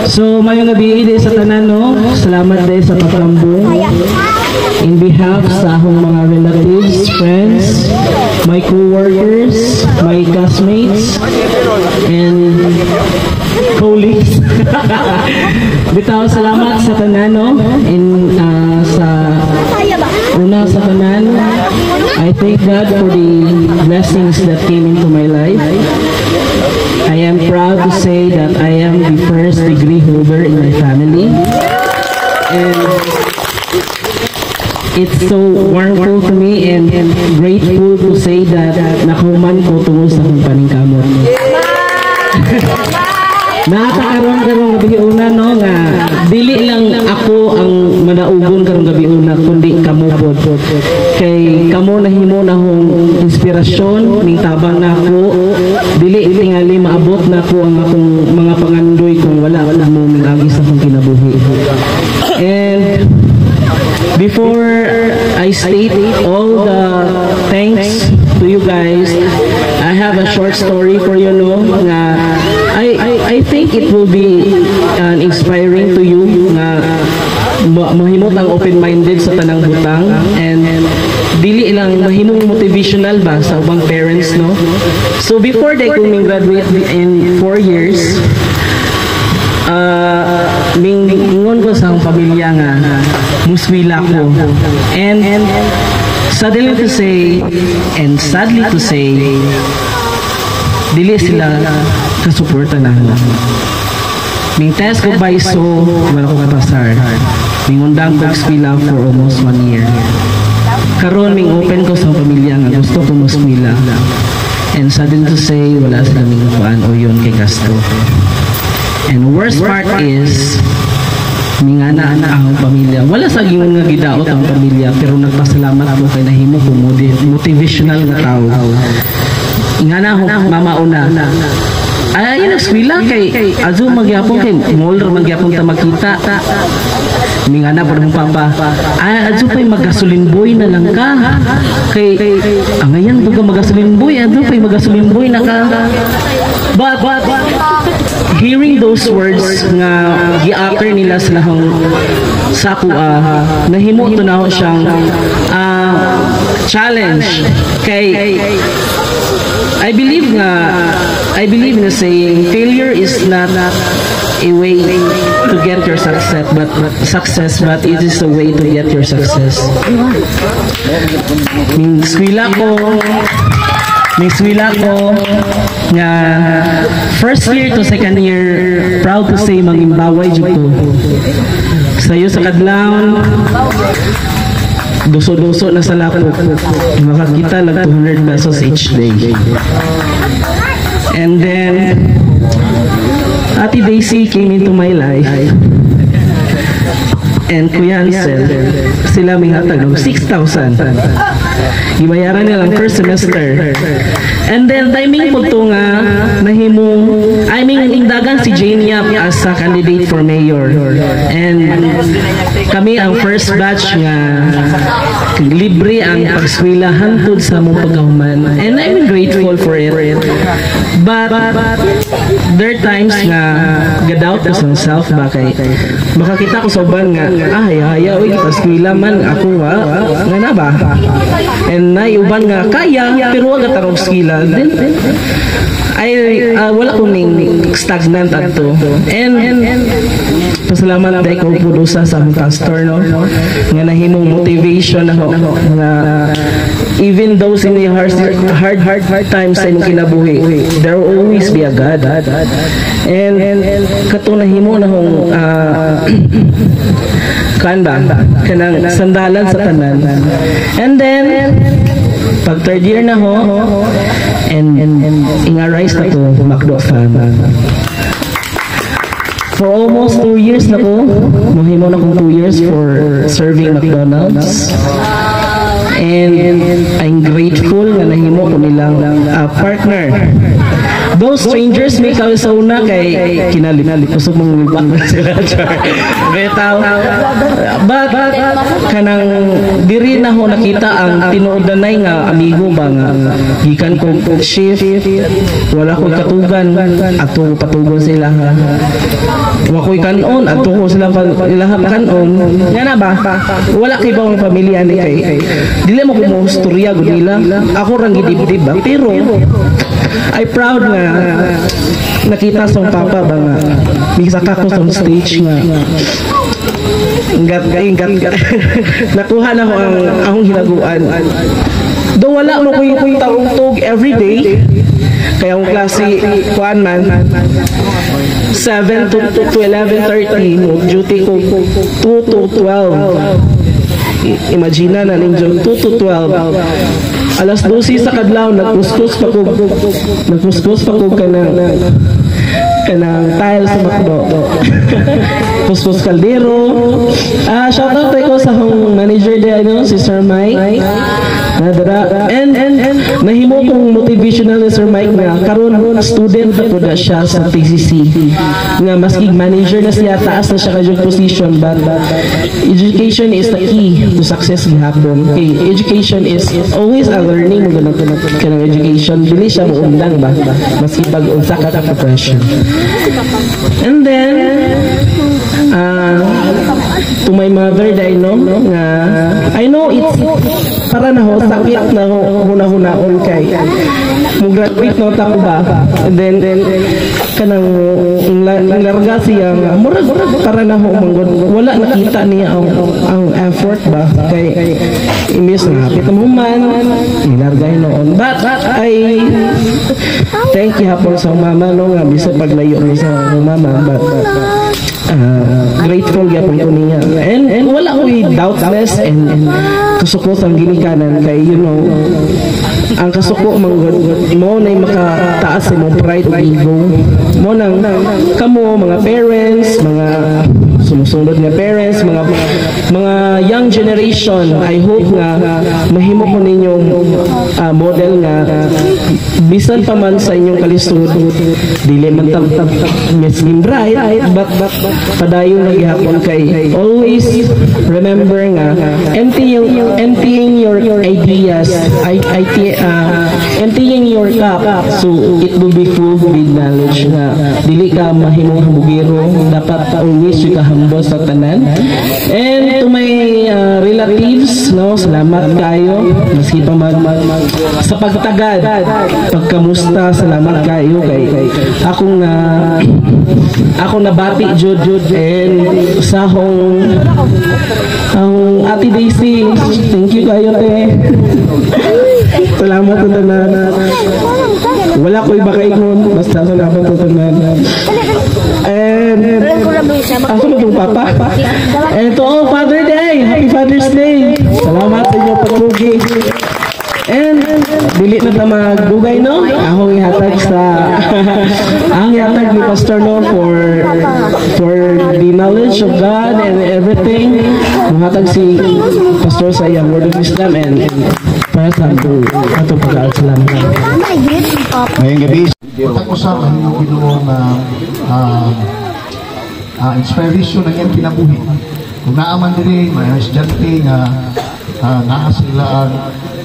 So, mayong gabi din sa tanan, no? Salamat din sa pagkambong. In behalf sa akong mga relatives, friends, my co-workers, my classmates, and colleagues. Bitaw, salamat sa tanan, no? Una sa tanan, I thank God for the blessings that came into my life. I am proud to say that I am the first degree holder in my family. And it's so wonderful to me and grateful to say that nakuman ko tungkol sa akong paningkamot. Nakakaroon karong gabi una, no, nga dili lang ako ang manaugon karong gabi una, kundi kamo pod. Kay kamo nahimo na hong inspirasyon ning tabang nako, dili tingali maabot nako ang akong mga pangandoy kung wala mo agi sa akong kinabuhi. And before I state all the thanks to you guys, I have a short story for you, no, nga I think it will be inspiring to you nga mahimot ang open-minded sa tanang butang, and dili lang mahimong motivational ba sa ubang parents, no. So before they coming graduate in 4 years, mingon ko sa akong pamilya nga muswila ko, and sadly to say dili sila kasuporta na ako. Ming test ko ba iso, wala ko kapasar. Ming undang ko eskwela for almost 1 year. Karon ming open ko sa pamilya nga gusto ko muskwela. And sadly to say, wala sila ming kuan o yun kay gasto. And worst part is, mingana ang pamilya. Wala sa gingon nga gidaot ang pamilya, pero nagpasalamat ako kay nahimo ko motivational nga tao. Ingana ako mama una. Ay nagskwela kay azu magyapon kay molder magyapon ta makita. Mingana pa ng papa. Ay azu pay magasolin boy na lang ka. Kay angayan pag magasolin boy, azu pay magasolin boy na ka. But hearing those words nga gi-utter nila sa lahong sakua, nahimo to na siyang challenge kay I believe in the saying, failure is not a way to get your success, but it is a way to get your success. May swila ko nga first year to second year, proud to say mangimbaway dito. Sayo sa kadlawon, duso-duso na sa lapok, makakita lang 200 pesos each day. And then Ate Daisy came into my life, and Kuya Ansel, sila may hatag ng 6,000. Ibayaran nila ang first semester. And then timing po ito nga nahimong, indagan si Jane Yap as a candidate for mayor. And kami ang first batch nga libre ang pagswila hantod sa mong pagkahuman. And I'm grateful for it. But there are times nga gadaut ko sa self ba kay makakita ko sa uban nga haya uy pagswila man ako nga na ba. And naiuban nga kaya pero wag tarong skila. Then wala kong stagnant ato. And pasalamat dahil ko pudusa sa aming pastor, no? Nga nahimong motivation ako nga even those in the hard times sa imong kinabuhi, there will always be a God. And katong nahimo na hong kanang sandalan sa tanan. And then pag third year na ho, and inga-rise na to Macdo fan. For almost 2 years na ko, muhimo na kong 2 years for serving McDonald's. And I'm grateful na nahimo ko nilang partner. Those strangers may kawin sa una kay kinalip kusog mong ibang sila. Betaw. But kanang diri na ho nakita ang tinuodanay nga amigo ba nga gikan ko shift, wala ko katugan ato patugon sila. wakoy kanon at ko sila ilahap kanon nga na ba wala kay bawang pamilya ni kay dili mo ko istorya gud nila ako rang gidibdib ba pero I proud nga nakita sa papa ba nga misaka ko sa stage nga ingat nakuha na ko ang akong hinaguan do wala mo ko yung taong-tog everyday kaya ang klase kuan man 7 to 11:30 duty ko 2 to 12 imagine na ninyo 2 to 12 alas 12 sa kadlaw nagkuskus pa ko kanang tile sa makdo kuskus kaldero shout out ko sa hong manager de si Sir Mike nadara and nahimo kong motivational ni Sir Mike na karon student ako na siya sa TCC nga maski manager na siya taas na siya kayong position but education is the key to success gihapon okay education is always a learning kanang education dili siya muundang ba maski pag unsa ka profession and then to my mother that I know it's para na ho sakit na huna-hunaon kay mo graduate no ta ko ba and then kanang larga siya murag para na ho manggod wala nakita niya ang effort ba kay imbes na hapit mo man ilargay noon but I thank you hapon sa mama no nga bisan paglayo ni sa mama but grateful gyapon ko niya and wala ko doubtless and kasuko ang ginikanan kay ang kasuko manggod mo na makataas mo pride o ego mo nang kamo mga parents mga sumusunod nga parents mga young generation I hope nga mahimo ko ninyong model nga bisan pa man sa inyong kalisod dili man miskin bright but padayon na gihapon kay always remember nga emptying your ideas emptying your cup so it will be full with knowledge nga dili ka mahimong hamugiro dapat always you ka humble sa tanan and to my relatives salamat kayo maski pa sa pagtagad pagkamusta salamat kayo kay ako nabati jud and sa ang Ate Daisy thank you kayo te salamat na wala ko iba kaingon basta salamat na and ako na itong papa and to all Father Day Happy Father's Day salamat sa inyo paglugi and dili na ta magdugay no akong ihatag ni Pastor no for the knowledge of God and everything mahatag si Pastor sa iyang word of wisdom and para sa atong pag-aasalam ngayong gabi utang usapan yung Ginoo na inspiration ng iyang kinabuhi kung naaman diri may estudyante nga naa sila ang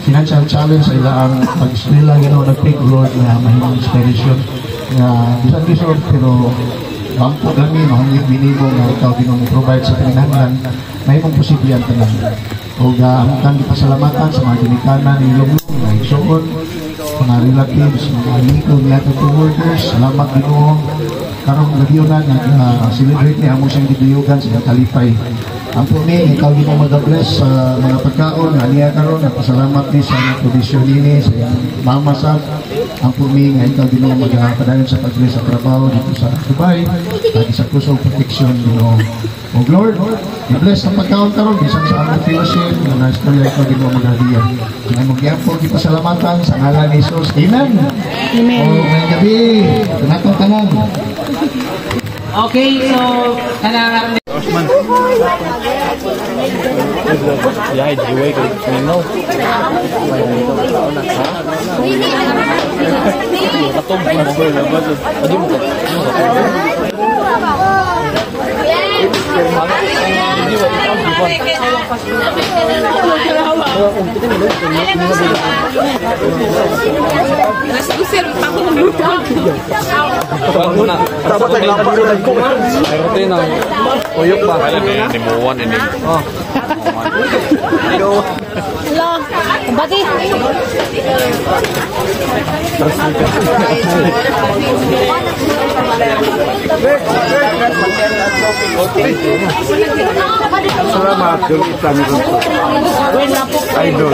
financial challenge sa ilang pag-eskwela nag-take Lord na mahimang inspiration nga bisan bisod pero bangko kami mahangit minimo nga ikaw Ginoo provide sa pinangan mahimong posible ang tanan o hanggang pasalamatan sa mga ginikanan ni Lunglong na igsuon mga relatives mga amigo niya co-workers salamat Ginoo karong gabi na celebrate ni amo siyang giduyugan sa kalipay ang pumi ikaw Ginoo mag-bless sa mga pagkaon nga niya karon napasalamat ni sa provision nini sa mama sa ang pumi nga ikaw Ginoo magpadayon sa pag-bless sa trabaho dito sa Dubai lagi sa kusog protection Ginoo o Lord i-bless ang pagkaon karon bisan sa among fellowship nga na-istorya ikaw Ginoo maghadiya kaya magyapon gipasalamatan sa ngalan ni Jesus amen amen o ngayong gabi natong tanan okay so kanang Osman. Ya, jiwa ko nino. Katong mobile na ba? Adi mo. Dapat naglapas ko. Ito yun ang uyok ba? Kaya ni Muwan ini. Hello. Bati. Salamat yung itlami ko. Idol.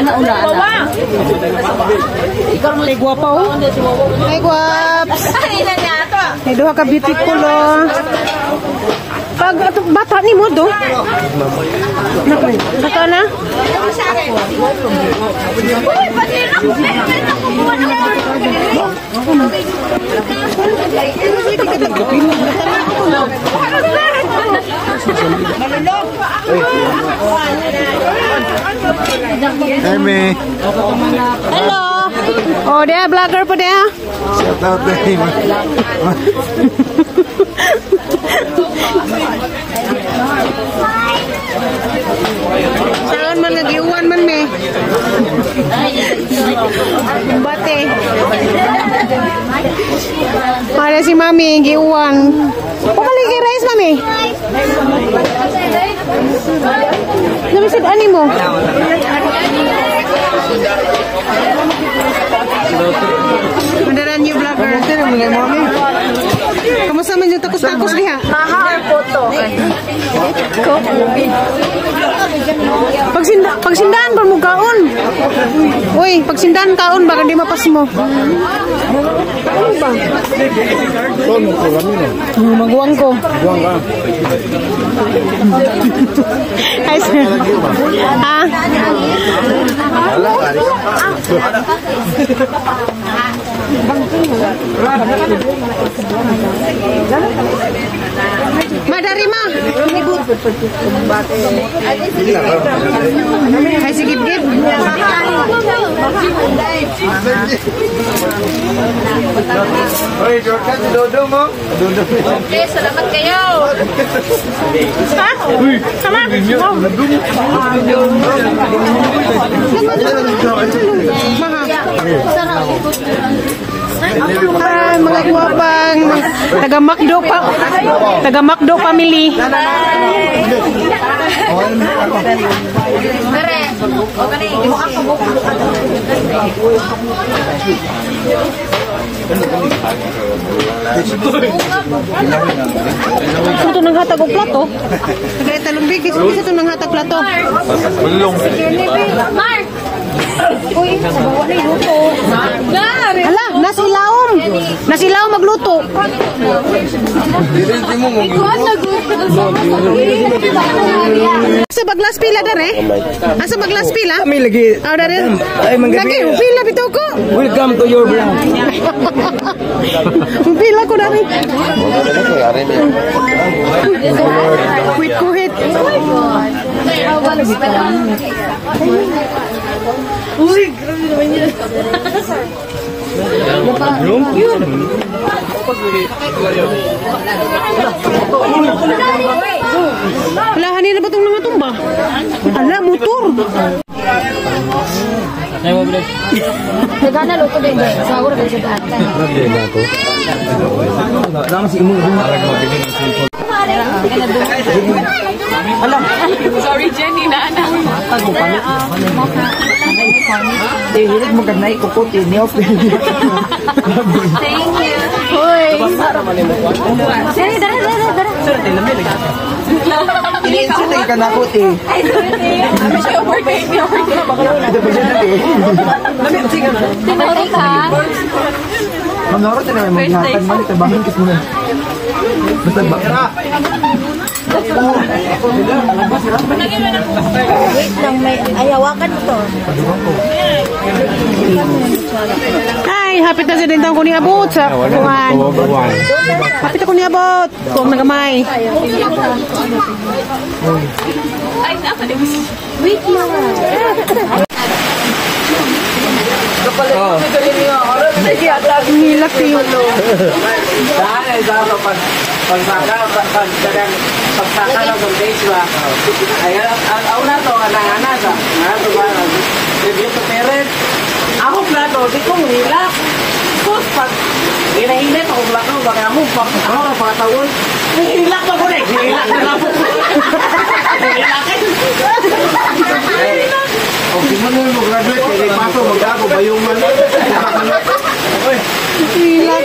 Anak una anak. Ikaw may guwapa oh. Ay guwaps. Ay duha ka beautiful oh. Pag ato bata ni mo do. Naka na? Amy. Hello. Oh, dia vlogger po dia. Shout out to him. Saan man nagiuwan man me. Bate. Ada si Mami giuwan. Oh, balik rice Mami. Namisid ani mo. Mandaran new vlogger. Kamusta man yung takos-takos diha? Mahal po to. Pagsindahan pa mo kaon. Uy, pagsindahan kaon baka di mapas mo. Ano ba? Magwan ko. Ay, sir. Ha? Madari ma. Ay, sige, gib. Oy, Jordan, dodo mo? Dodo. Okay, salamat kayo. Ha? Sama? Ay, mga guwapang taga Macdo family. Ito nang hatag og plato. Tagay talong bigis, ito nang hatag plato. Bulong. Mark! Uy, sa bawa na iluto. Hala, nasilawom. Nasilawom magluto. Asa baglas pila dare? Asa baglas pila? Kami lagi. Ah, dare. Ay, manggabi. Lagi pila bitaw ko. Welcome to your vlog. Pila ko dare. Kuhit kuhit. Uy, grabe naman yun. Wala, hanina ba itong mga tumba? Ala, motor. Nagana luto din. Sahur ka sa daan. Lama si Imong. Sorry, Jenny, na anak. Hilig mo ganay ko niyo. Thank you. Hoy. Jenny, dara. Ini sa ka na ko ti. Kami siya overtake. Ito pa siya dati. Tinatay ka. Manoro ta na mo gihatag man ito bangin kit mo na. Basta ba. Wait lang, may ayawakan mo to. Ay, hapit na siya din taong kuning abot sa kuhan. Hapit ako ni abot. Kung nagamay. Wait lang. Hilak yun. Pagsaka ng context ba? Ay, ang una to, anak-anak sa. Ano to ba? Review to parent. Ako plato, di ko hilak. Sus, pag hinahinit ako plato, baka mo, ako na pakatawon. Hilak pa ko na eh. Hilak na lang po. Hilakin. O, di mo nung mag-graduate, kaya pato, mag-ako, bayong man. Hilak.